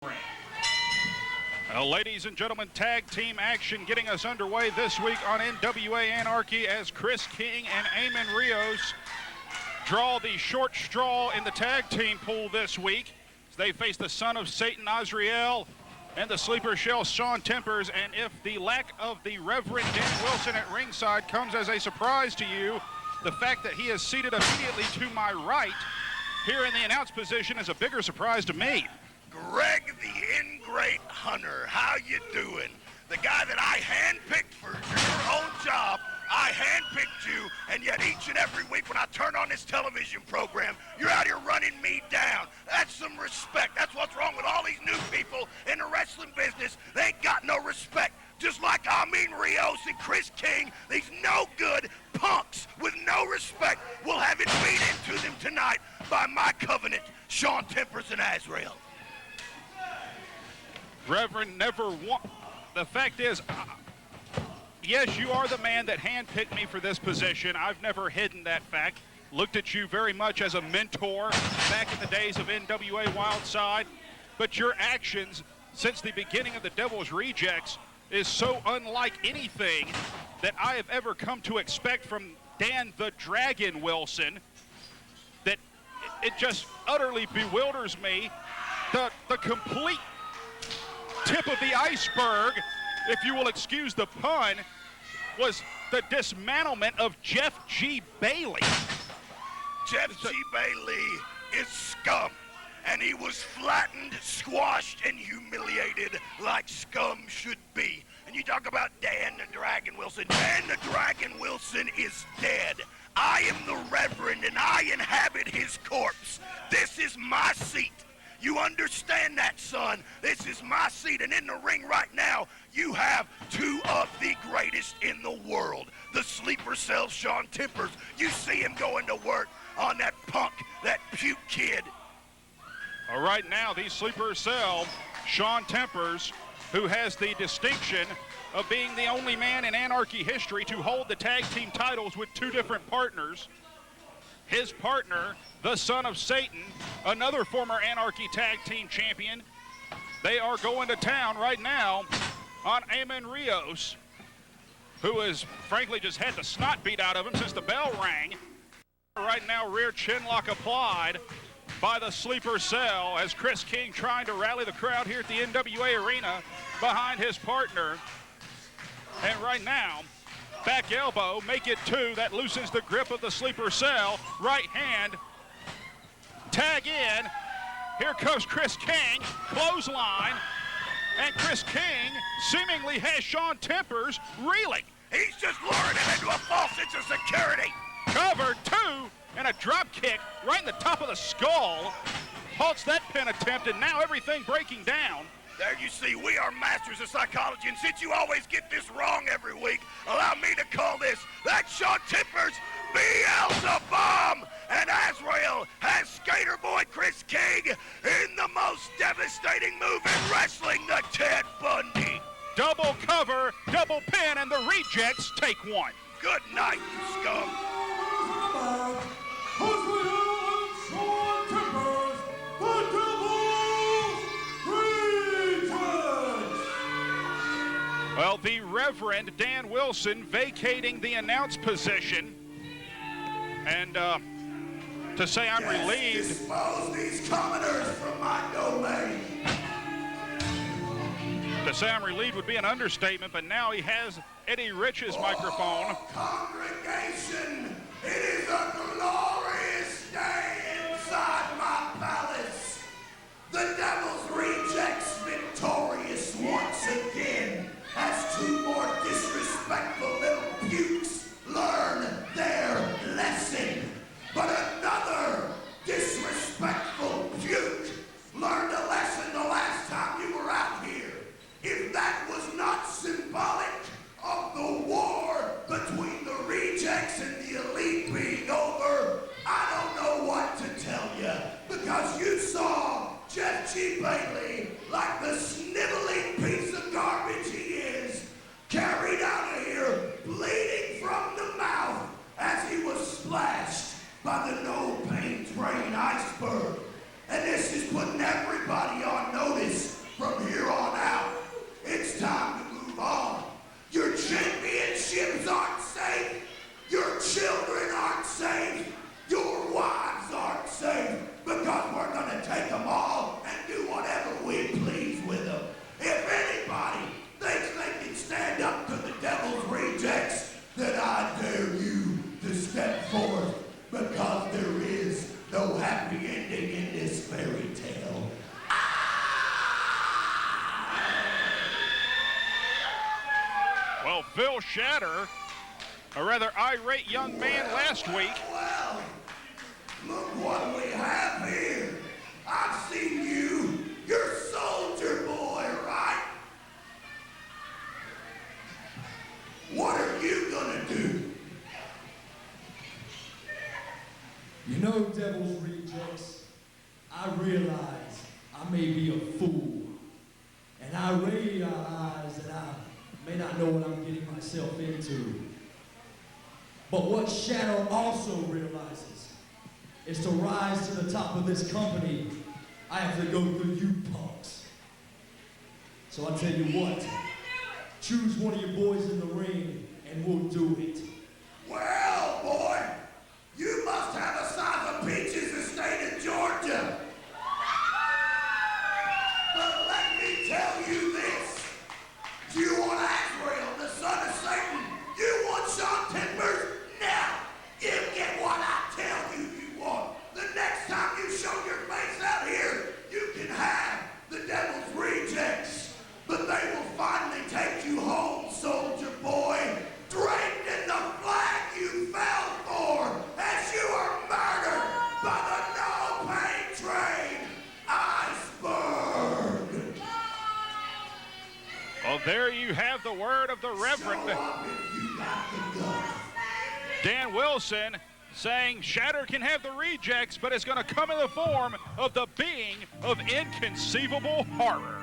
Well, ladies and gentlemen, tag team action getting us underway this week on NWA Anarchy as Chris King and Amien Rios draw the short straw in the tag team pool this week. They face the son of Satan, Azrael, and the sleeper shell, Shaun Tempers. And if the lack of the Reverend Dan Wilson at ringside comes as a surprise to you, the fact that he is seated immediately to my right here in the announce position is a bigger surprise to me. Greg the Ingrate Hunter, how you doing? The guy that I handpicked for your own job, I handpicked you, and yet each and every week when I turn on this television program, you're out here running me down. That's some respect. That's what's wrong with all these new people in the wrestling business. They ain't got no respect. Just like Amien Rios and Chris King, these no-good punks with no respect will have it beat into them tonight by my covenant, Shaun Tempers and Azrael. Reverend never won. The fact is, yes, you are the man that handpicked me for this position. I've never hidden that fact. Looked at you very much as a mentor back in the days of NWA Wildside. But your actions since the beginning of the Devil's Rejects is so unlike anything that I have ever come to expect from Dan the Dragon Wilson that it just utterly bewilders me. The complete tip of the iceberg, if you will excuse the pun, was the dismantlement of Jeff G. Bailey. Jeff G. Bailey is scum, and he was flattened, squashed, and humiliated like scum should be. And you talk about Dan the Dragon Wilson. Dan the Dragon Wilson is dead. I am the Reverend, and I inhabit his corpse. This is my seat. You understand that, son? This is my seat, and in the ring right now, you have two of the greatest in the world. The sleeper cell, Shaun Tempers. You see him going to work on that punk, that puke kid. All right, now the sleeper cell, Shaun Tempers, who has the distinction of being the only man in Anarchy history to hold the tag team titles with two different partners. His partner, the son of Satan, another former Anarchy tag team champion. They are going to town right now on Amien Rios, who has frankly just had the snot beat out of him since the bell rang. Right now, rear chinlock applied by the sleeper cell as Chris King trying to rally the crowd here at the NWA Arena behind his partner. And right now, back elbow, make it two. That loosens the grip of the sleeper cell. Right hand, tag in. Here comes Chris King, clothesline. And Chris King seemingly has Shaun Tempers reeling. He's just luring him into a false sense of security. Cover two, and a drop kick right in the top of the skull. Halts that pin attempt, and now everything breaking down. There you see, we are masters of psychology, and since you always get this wrong every week, allow me to call this, that's Shaun Tempers, Beelzebub! And Azrael has Skater Boy Chris King in the most devastating move in wrestling, the Ted Bundy. Double cover, double pin, and the Rejects take one. Good night, you scum. Well, the Reverend Dan Wilson vacating the announce position. And to say I'm relieved. Dispose these commoners from my domain. To say I'm relieved would be an understatement, but now he has Eddie Rich's microphone. Congregation, it is a glorious day inside my palace. The Devil's Rejects victorious once again. As two more disrespectful little pukes learn their lesson. But another disrespectful puke learned a lesson the last time you were out here. If that was not symbolic of the war between the Rejects and the Elite being over, I don't know what to tell you. Because you saw Jeff G. Bailey like Phil Shatter, a rather irate young man last week. Well, look what we have here. I've seen you. You're Soldier Boy, right? What are you gonna do? You know, Devil's Rejects, I realize I may be a fool, and I realize that I may not know what I'm getting myself into. But what Shatter also realizes is to rise to the top of this company, I have to go through you punks. So I tell you what, choose one of your boys in the ring and we'll do it. Well, boy, you must have a size of peaches in the state of Georgia. But let me tell you this. You want Azrael, the son of Satan. You want Shaun Timbers? Now, you get what I tell you you want. The next time you show your face out here, you can have the Devil's Rejects. But they will finally take you home, Soldier Boy, draped in the flag you fell for, as you are murdered by the no-pay train, Iceberg. Well, there you have the word of the Reverend. Show up if you got the guts. Dan Wilson saying Shatter can have the rejects, but it's going to come in the form of the being of inconceivable horror.